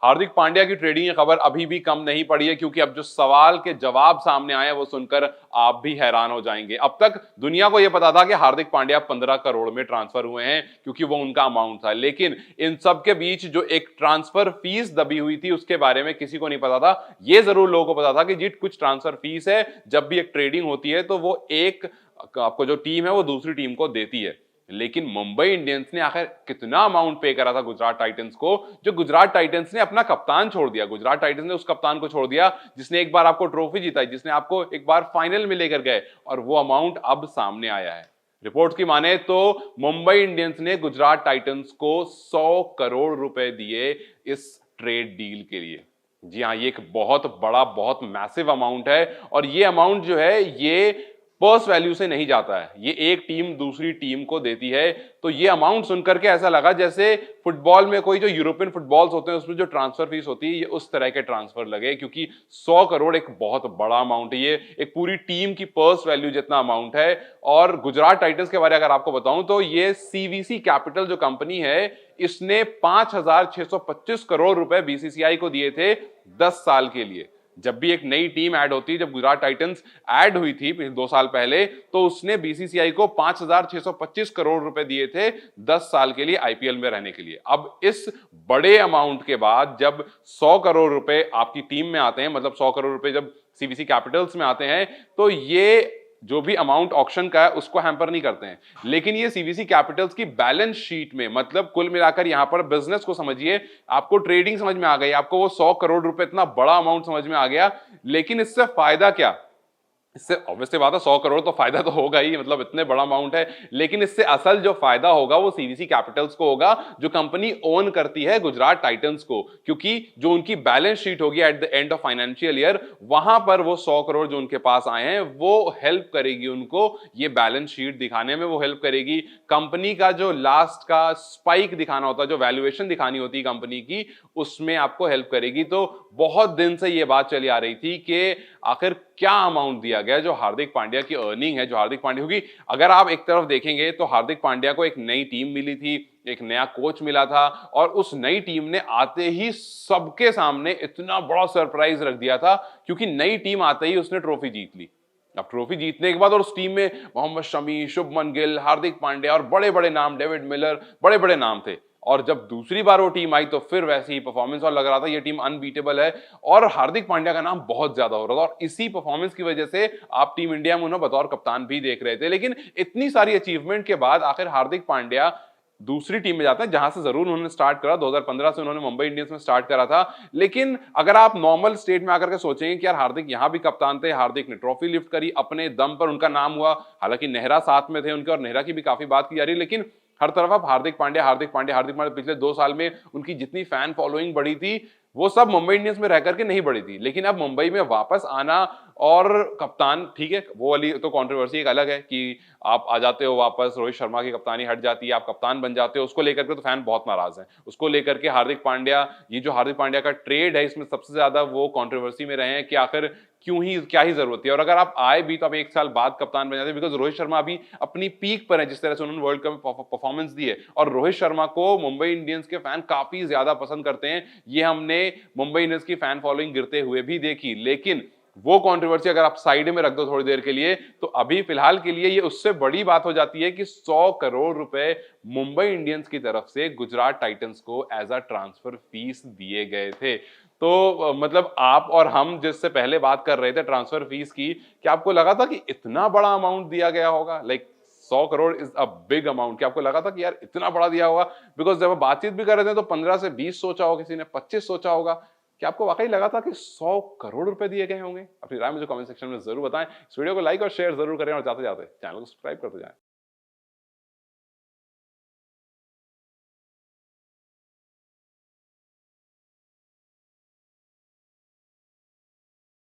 हार्दिक पांड्या की ट्रेडिंग की खबर अभी भी कम नहीं पड़ी है, क्योंकि अब जो सवाल के जवाब सामने आए हैं वो सुनकर आप भी हैरान हो जाएंगे। अब तक दुनिया को यह पता था कि हार्दिक पांड्या 15 करोड़ में ट्रांसफर हुए हैं, क्योंकि वो उनका अमाउंट था। लेकिन इन सब के बीच जो एक ट्रांसफर फीस दबी हुई थी उसके बारे में किसी को नहीं पता था। ये जरूर लोगों को पता था कि जी कुछ ट्रांसफर फीस है, जब भी एक ट्रेडिंग होती है तो वो एक आपको जो टीम है वो दूसरी टीम को देती है। लेकिन मुंबई इंडियंस ने आखिर कितना अमाउंट पे करा था गुजरात टाइटंस को, जो गुजरात टाइटंस ने अपना कप्तान छोड़ दिया। गुजरात टाइटंस ने उस कप्तान को छोड़ दिया जिसने एक बार आपको ट्रॉफी जिताई, जिसने आपको एक बार फाइनल में लेकर गए, और वो अमाउंट अब सामने आया है। रिपोर्ट्स की माने तो मुंबई इंडियंस ने गुजरात टाइटंस को 100 करोड़ रुपए दिए इस ट्रेड डील के लिए। जी हाँ, ये एक बहुत बड़ा, बहुत मैसिव अमाउंट है, और ये अमाउंट जो है ये पर्स वैल्यू से नहीं जाता है, ये एक टीम दूसरी टीम को देती है। तो ये अमाउंट सुनकर के ऐसा लगा जैसे फुटबॉल में कोई जो यूरोपियन फुटबॉल्स होते हैं उसमें जो ट्रांसफर फीस होती है, ये उस तरह के ट्रांसफर लगे, क्योंकि 100 करोड़ एक बहुत बड़ा अमाउंट है। ये एक पूरी टीम की पर्स वैल्यू जितना अमाउंट है। और गुजरात टाइटंस के बारे में अगर आपको बताऊं तो ये सीवीसी कैपिटल जो कंपनी है, इसने 5,625 करोड़ रुपए बीसीसीआई को दिए थे 10 साल के लिए। जब भी एक नई टीम ऐड होती है, जब गुजरात टाइटंस ऐड हुई थी 2 साल पहले, तो उसने बीसीसीआई को 5,625 करोड़ रुपए दिए थे 10 साल के लिए आईपीएल में रहने के लिए। अब इस बड़े अमाउंट के बाद जब 100 करोड़ रुपए आपकी टीम में आते हैं, मतलब 100 करोड़ रुपए जब सीवीसी कैपिटल्स में आते हैं, तो ये जो भी अमाउंट ऑक्शन का है उसको हैम्पर नहीं करते हैं। लेकिन ये सीवीसी कैपिटल्स की बैलेंस शीट में, मतलब कुल मिलाकर यहां पर बिजनेस को समझिए, आपको ट्रेडिंग समझ में आ गई, आपको वो 100 करोड़ रुपए इतना बड़ा अमाउंट समझ में आ गया। लेकिन इससे फायदा क्या? इससे ऑब्वियसली बात है 100 करोड़ तो फायदा तो होगा ही, मतलब इतने बड़ा अमाउंट है। लेकिन इससे असल जो फायदा होगा वो सीवीसी कैपिटल्स को होगा, जो कंपनी ओन करती है गुजरात टाइटंस को, क्योंकि जो उनकी बैलेंस शीट होगी at the end of financial year, वहां पर वो 100 करोड़ जो उनके पास आए हैं वो हेल्प करेगी उनको, ये बैलेंस शीट दिखाने में वो हेल्प करेगी। कंपनी का जो लास्ट का स्पाइक दिखाना होता है, जो वैल्यूएशन दिखानी होती है कंपनी की, उसमें आपको हेल्प करेगी। तो बहुत दिन से ये बात चली आ रही थी कि आखिर क्या अमाउंट दिया गया जो हार्दिक पांड्या की अर्निंग है, जो हार्दिक पांड्या होगी। अगर आप एक तरफ देखेंगे तो हार्दिक पांड्या को एक नई टीम मिली थी, एक नया कोच मिला था, और उस नई टीम ने आते ही सबके सामने इतना बड़ा सरप्राइज रख दिया था, क्योंकि नई टीम आते ही उसने ट्रॉफी जीत ली। अब ट्रॉफी जीतने के बाद और उस टीम में मोहम्मद शमी, शुभमन गिल, हार्दिक पांड्या और बड़े बड़े नाम, डेविड मिलर, बड़े बड़े नाम थे। और जब दूसरी बार वो टीम आई तो फिर वैसे ही परफॉर्मेंस, और लग रहा था ये टीम अनबीटेबल है, और हार्दिक पांड्या का नाम बहुत ज्यादा हो रहा था, और इसी परफॉर्मेंस की वजह से आप टीम इंडिया में उन्हें बतौर कप्तान भी देख रहे थे। लेकिन इतनी सारी अचीवमेंट के बाद आखिर हार्दिक पांड्या दूसरी टीम में जाते हैं, जहां से जरूर उन्होंने स्टार्ट करा, 2015 से उन्होंने मुंबई इंडियंस में स्टार्ट करा था। लेकिन अगर आप नॉर्मल स्टेट में आकर के सोचेंगे कि यार हार्दिक यहां भी कप्तान थे, हार्दिक ने ट्रॉफी लिफ्ट करी, अपने दम पर उनका नाम हुआ, हालांकि नेहरा साथ में थे उनके, और नेहरा की भी काफी बात की जा रही है, लेकिन हर तरफ आप हार्दिक पांड्या, हार्दिक पांड्या, हार्दिक पांड्या, पिछले 2 साल में उनकी जितनी फैन फॉलोइंग बढ़ी थी वो सब मुंबई इंडियंस में रह करके नहीं बढ़ी थी। लेकिन अब मुंबई में वापस आना और कप्तान, ठीक है, वो वाली तो कंट्रोवर्सी एक अलग है कि आप आ जाते हो वापस, रोहित शर्मा की कप्तानी हट जाती है, आप कप्तान बन जाते हो, उसको लेकर के तो फैन बहुत नाराज हैं। उसको लेकर के हार्दिक पांड्या, ये जो हार्दिक पांड्या का ट्रेड है, इसमें सबसे ज्यादा वो कंट्रोवर्सी में रहे हैं कि आखिर क्यों ही, क्या ही जरूरत है, और अगर आप आए भी तो आप 1 साल बाद कप्तान बन जाते हैं, बिकॉज रोहित शर्मा अभी अपनी पीक पर है, जिस तरह से उन्होंने वर्ल्ड कप में परफॉर्मेंस दी है, और रोहित शर्मा को मुंबई इंडियंस के फैन काफी ज्यादा पसंद करते हैं। ये हमने मुंबई इंडियंस की फैन फॉलोइंग गिरते हुए भी देखी। लेकिन वो कंट्रोवर्सी अगर आप साइड में रख दो थोड़ी देर के लिए, तो अभी फिलहाल के लिए ये उससे बड़ी बात हो जाती है कि 100 करोड़ रुपए मुंबई इंडियंस की तरफ से गुजरात टाइटंस को एज अ ट्रांसफर फीस दिए गए थे। तो मतलब आप और हम जिससे पहले बात कर रहे थे ट्रांसफर फीस की, क्या आपको लगा था कि इतना बड़ा अमाउंट दिया गया होगा? Like 100 crore is a big amount. क्या आपको लगा था कि यार इतना बड़ा दिया होगा? बिकॉज जब बातचीत भी कर रहे थे तो 15 से 20 सोचा होगा, किसी ने 25 सोचा होगा। क्या आपको वाकई लगा था कि 100 करोड़ रुपए दिए गए होंगे? अपनी राय मुझे कमेंट सेक्शन में जरूर बताएं। इस वीडियो को लाइक और शेयर जरूर करें, और जाते जाते चैनल को सब्सक्राइब करते जाएं।